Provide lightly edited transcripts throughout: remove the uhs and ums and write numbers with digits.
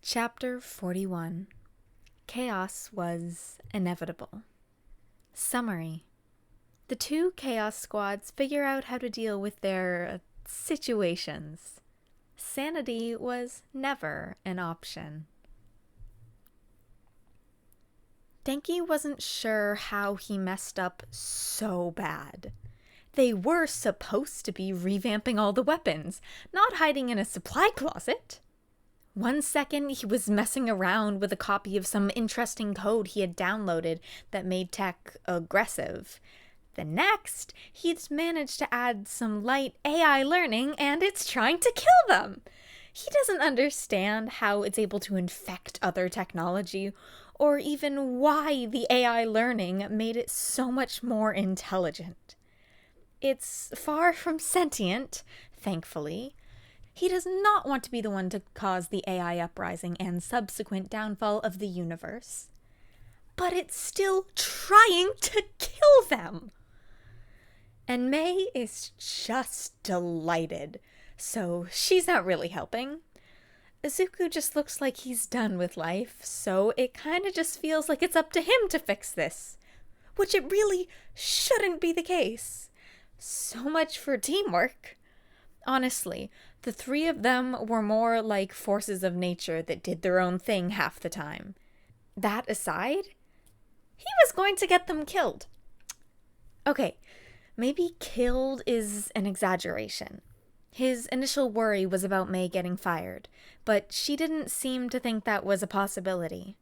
Chapter 41. Chaos was inevitable. Summary. The two Chaos Squads figure out how to deal with their situations. Sanity was never an option. Denki wasn't sure how he messed up so bad. They were supposed to be revamping all the weapons, not hiding in a supply closet. One second, he was messing around with a copy of some interesting code he had downloaded that made tech aggressive. The next, he'd managed to add some light AI learning, and it's trying to kill them. He doesn't understand how it's able to infect other technology, or even why the AI learning made it so much more intelligent. It's far from sentient, thankfully. He does not want to be the one to cause the AI uprising and subsequent downfall of the universe. But it's still trying to kill them! And Mei is just delighted, so she's not really helping. Izuku just looks like he's done with life, so it kinda just feels like it's up to him to fix this. Which it really shouldn't be the case. So much for teamwork. Honestly, the three of them were more like forces of nature that did their own thing half the time. That aside, he was going to get them killed. Okay, maybe killed is an exaggeration. His initial worry was about Mei getting fired, but she didn't seem to think that was a possibility.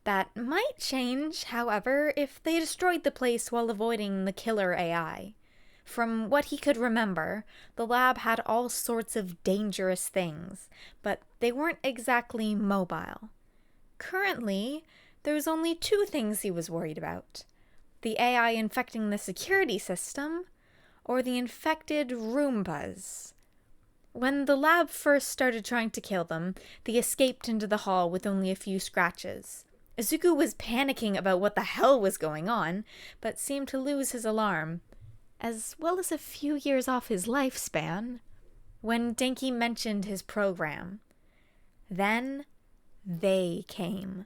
That might change, however, if they destroyed the place while avoiding the killer AI. From what he could remember, the lab had all sorts of dangerous things, but they weren't exactly mobile. Currently, there was only two things he was worried about. The AI infecting the security system, or the infected Roombas. When the lab first started trying to kill them, they escaped into the hall with only a few scratches. Izuku was panicking about what the hell was going on, but seemed to lose his alarm, as well as a few years off his lifespan, when Denki mentioned his program. Then they came,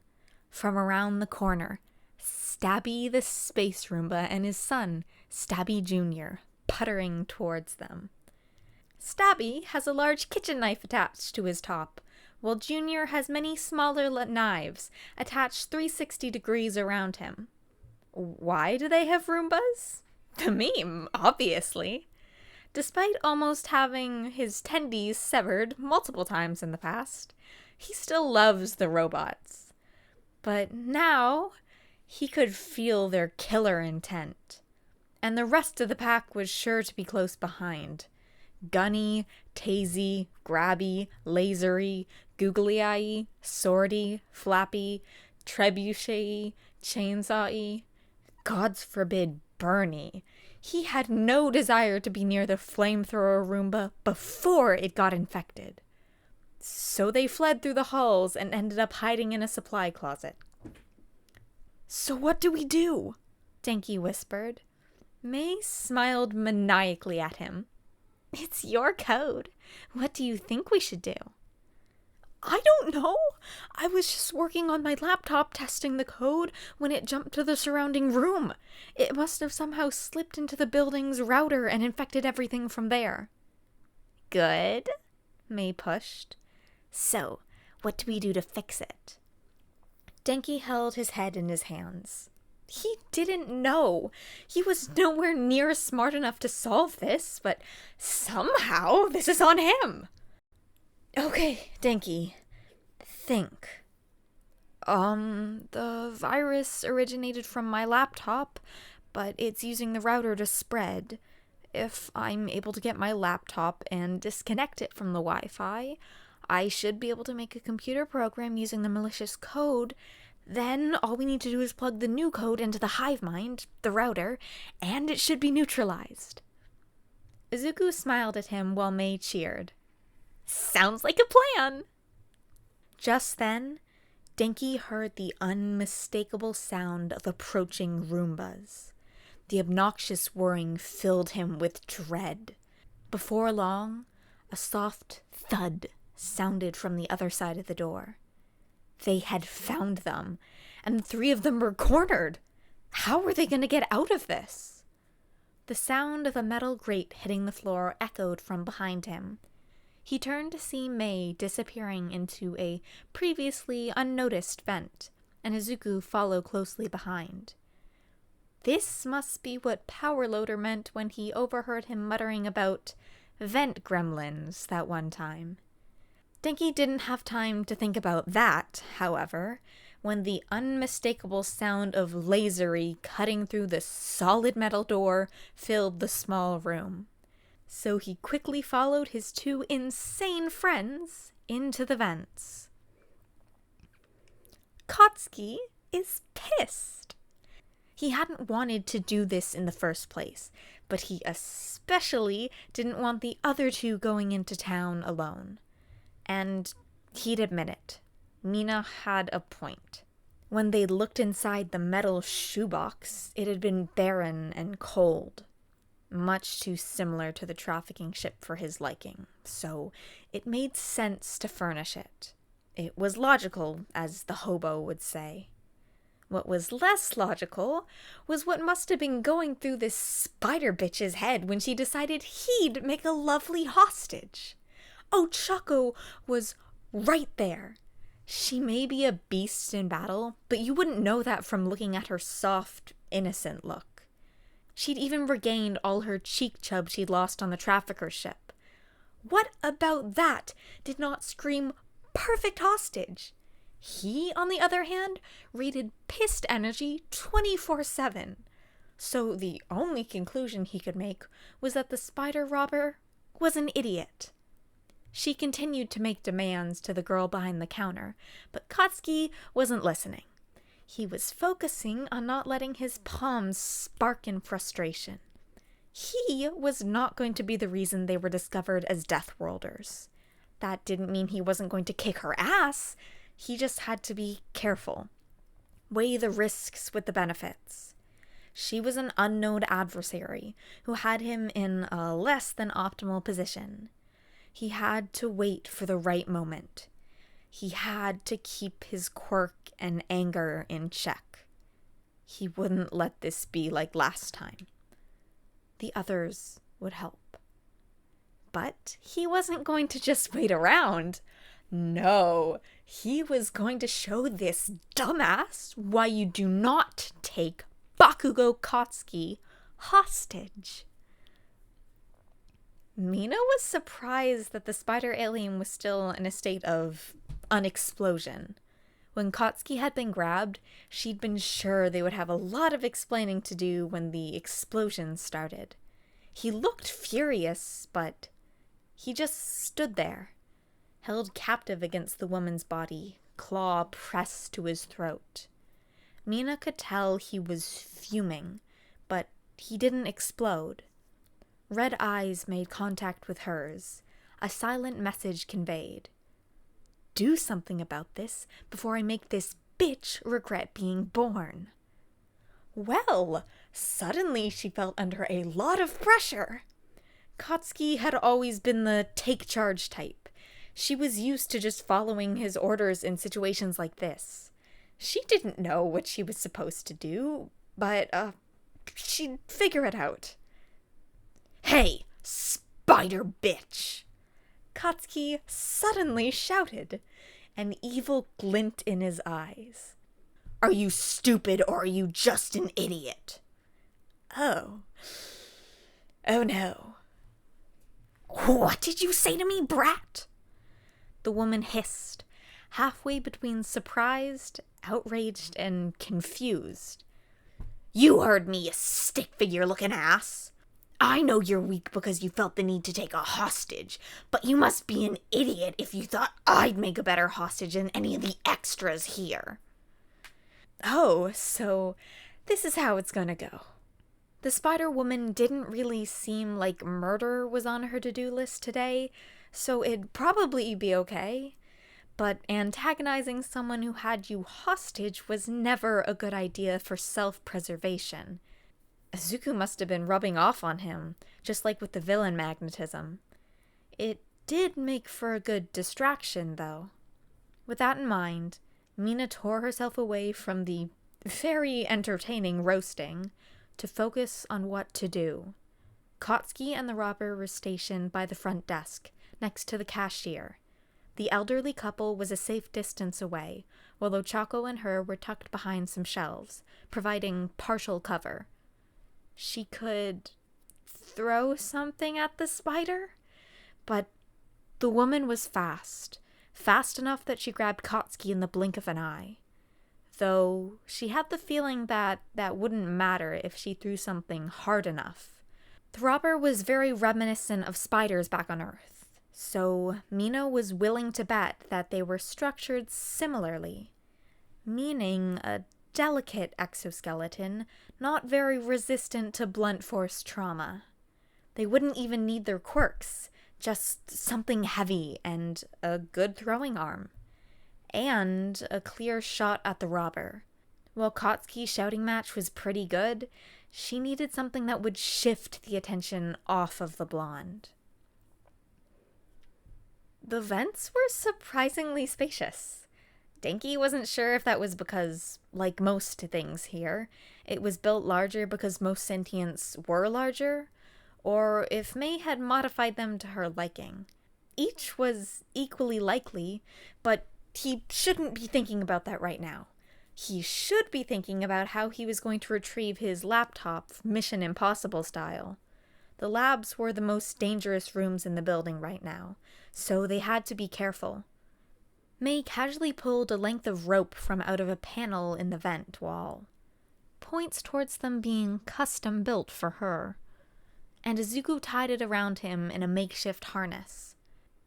from around the corner, Stabby the Space Roomba and his son, Stabby Jr., puttering towards them. Stabby has a large kitchen knife attached to his top, while Jr. has many smaller knives attached 360 degrees around him. Why do they have Roombas? The meme, obviously. Despite almost having his tendies severed multiple times in the past, he still loves the robots. But now, he could feel their killer intent. And the rest of the pack was sure to be close behind. Gunny, Tazy, Grabby, Lasery, Googly-Eye, Swordy, Flappy, Trebuchet, Chainsaw-y. Gods forbid, Bernie. He had no desire to be near the flamethrower Roomba before it got infected. So they fled through the halls and ended up hiding in a supply closet. "So what do we do?" Denki whispered. Mei smiled maniacally at him. "It's your code. What do you think we should do?" "I don't know. I was just working on my laptop testing the code when it jumped to the surrounding room. It must have somehow slipped into the building's router and infected everything from there." "Good," Mei pushed. "So, what do we do to fix it?" Denki held his head in his hands. He didn't know. He was nowhere near smart enough to solve this, but somehow this is on him. "Okay, Denki, think. The virus originated from my laptop, but it's using the router to spread. If I'm able to get my laptop and disconnect it from the Wi-Fi, I should be able to make a computer program using the malicious code. Then all we need to do is plug the new code into the hive mind, the router, and it should be neutralized." Izuku smiled at him while Mei cheered. "Sounds like a plan!" Just then, Denki heard the unmistakable sound of approaching Roombas. The obnoxious whirring filled him with dread. Before long, a soft thud sounded from the other side of the door. They had found them, and the three of them were cornered. How were they going to get out of this? The sound of a metal grate hitting the floor echoed from behind him. He turned to see Mei disappearing into a previously unnoticed vent, and Izuku follow closely behind. This must be what Power Loader meant when he overheard him muttering about vent gremlins that one time. Denki didn't have time to think about that, however, when the unmistakable sound of lasery cutting through the solid metal door filled the small room. So he quickly followed his two insane friends into the vents. Katsuki is pissed. He hadn't wanted to do this in the first place, but he especially didn't want the other two going into town alone. And he'd admit it. Mina had a point. When they looked inside the metal shoebox, it had been barren and cold. Much too similar to the trafficking ship for his liking, so it made sense to furnish it. It was logical, as the hobo would say. What was less logical was what must have been going through this spider bitch's head when she decided he'd make a lovely hostage. Ochako was right there. She may be a beast in battle, but you wouldn't know that from looking at her soft, innocent look. She'd even regained all her cheek chub she'd lost on the traffickers ship. What about that did not scream perfect hostage? He, on the other hand, rated pissed energy 24/7. So the only conclusion he could make was that the spider robber was an idiot. She continued to make demands to the girl behind the counter, but Katsuki wasn't listening. He was focusing on not letting his palms spark in frustration. He was not going to be the reason they were discovered as Deathworlders. That didn't mean he wasn't going to kick her ass. He just had to be careful. Weigh the risks with the benefits. She was an unknown adversary who had him in a less than optimal position. He had to wait for the right moment. He had to keep his quirk and anger in check. He wouldn't let this be like last time. The others would help. But he wasn't going to just wait around. No, he was going to show this dumbass why you do not take Bakugo Katsuki hostage. Mina was surprised that the spider alien was still in a state of unexplosion. When Katsuki had been grabbed, she'd been sure they would have a lot of explaining to do when the explosion started. He looked furious, but he just stood there, held captive against the woman's body, claw pressed to his throat. Mina could tell he was fuming, but he didn't explode. Red eyes made contact with hers, a silent message conveyed. Do something about this before I make this bitch regret being born. Well, suddenly she felt under a lot of pressure. Katsuki had always been the take charge type. She was used to just following his orders in situations like this. She didn't know what she was supposed to do, but, she'd figure it out. Hey, spider bitch! Katsuki suddenly shouted, an evil glint in his eyes. Are you stupid or are you just an idiot? Oh no. What did you say to me, brat? The woman hissed, halfway between surprised, outraged, and confused. You heard me, you stick-figure-looking ass. I know you're weak because you felt the need to take a hostage, but you must be an idiot if you thought I'd make a better hostage than any of the extras here. Oh, so this is how it's gonna go. The Spider Woman didn't really seem like murder was on her to-do list today, so it'd probably be okay. But antagonizing someone who had you hostage was never a good idea for self-preservation. Izuku must have been rubbing off on him, just like with the villain magnetism. It did make for a good distraction, though. With that in mind, Mina tore herself away from the very entertaining roasting to focus on what to do. Kotsky and the robber were stationed by the front desk, next to the cashier. The elderly couple was a safe distance away, while Ochako and her were tucked behind some shelves, providing partial cover. She could throw something at the spider, but the woman was fast enough that she grabbed Kotsky in the blink of an eye. Though she had the feeling that wouldn't matter if she threw something hard enough. The robber was very reminiscent of spiders back on Earth, so Mina was willing to bet that they were structured similarly, meaning a delicate exoskeleton, not very resistant to blunt force trauma. They wouldn't even need their quirks, just something heavy and a good throwing arm. And a clear shot at the robber. While Kotsky's shouting match was pretty good, she needed something that would shift the attention off of the blonde. The vents were surprisingly spacious. Denki wasn't sure if that was because, like most things here, it was built larger because most sentients were larger, or if Mei had modified them to her liking. Each was equally likely, but he shouldn't be thinking about that right now. He should be thinking about how he was going to retrieve his laptop, Mission Impossible style. The labs were the most dangerous rooms in the building right now, so they had to be careful. Mei casually pulled a length of rope from out of a panel in the vent wall. Points towards them being custom built for her. And Izuku tied it around him in a makeshift harness.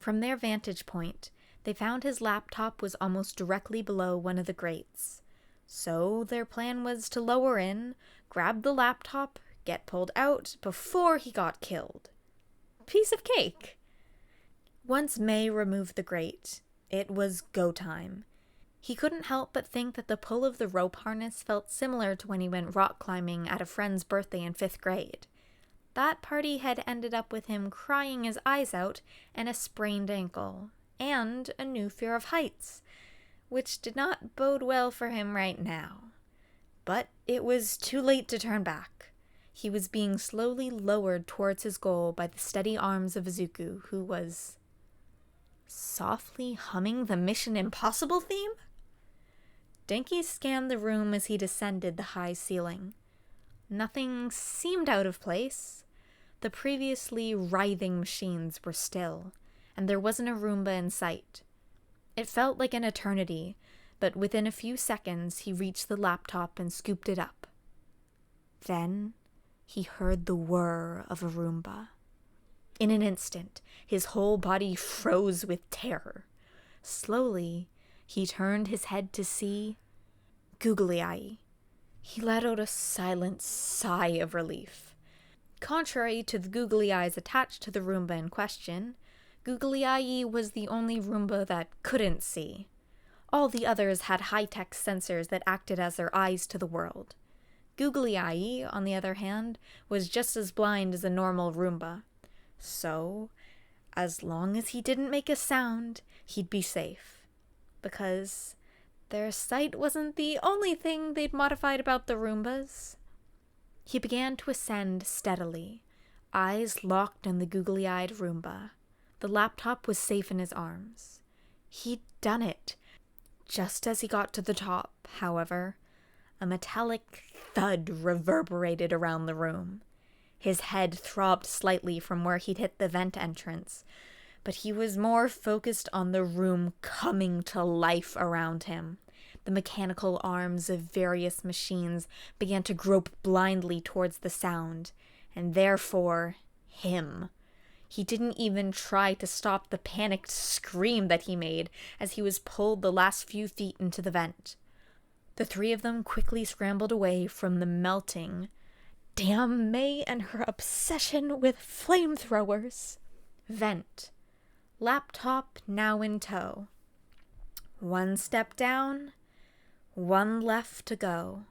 From their vantage point, they found his laptop was almost directly below one of the grates. So their plan was to lower in, grab the laptop, get pulled out before he got killed. Piece of cake! Once Mei removed the grate, it was go time. He couldn't help but think that the pull of the rope harness felt similar to when he went rock climbing at a friend's birthday in 5th grade. That party had ended up with him crying his eyes out and a sprained ankle, and a new fear of heights, which did not bode well for him right now. But it was too late to turn back. He was being slowly lowered towards his goal by the steady arms of Izuku, who was softly humming the Mission Impossible theme? Denki scanned the room as he descended the high ceiling. Nothing seemed out of place. The previously writhing machines were still, and there wasn't a Roomba in sight. It felt like an eternity, but within a few seconds he reached the laptop and scooped it up. Then he heard the whir of a Roomba. In an instant, his whole body froze with terror. Slowly, he turned his head to see Googly Eye. He let out a silent sigh of relief. Contrary to the googly eyes attached to the Roomba in question, Googly Eye was the only Roomba that couldn't see. All the others had high-tech sensors that acted as their eyes to the world. Googly Eye, on the other hand, was just as blind as a normal Roomba. So, as long as he didn't make a sound, he'd be safe. Because their sight wasn't the only thing they'd modified about the Roombas. He began to ascend steadily, eyes locked on the googly-eyed Roomba. The laptop was safe in his arms. He'd done it. Just as he got to the top, however, a metallic thud reverberated around the room. His head throbbed slightly from where he'd hit the vent entrance, but he was more focused on the room coming to life around him. The mechanical arms of various machines began to grope blindly towards the sound, and therefore, him. He didn't even try to stop the panicked scream that he made as he was pulled the last few feet into the vent. The three of them quickly scrambled away from the melting. Damn Mei and her obsession with flamethrowers. Vent. Laptop now in tow. One step down, one left to go.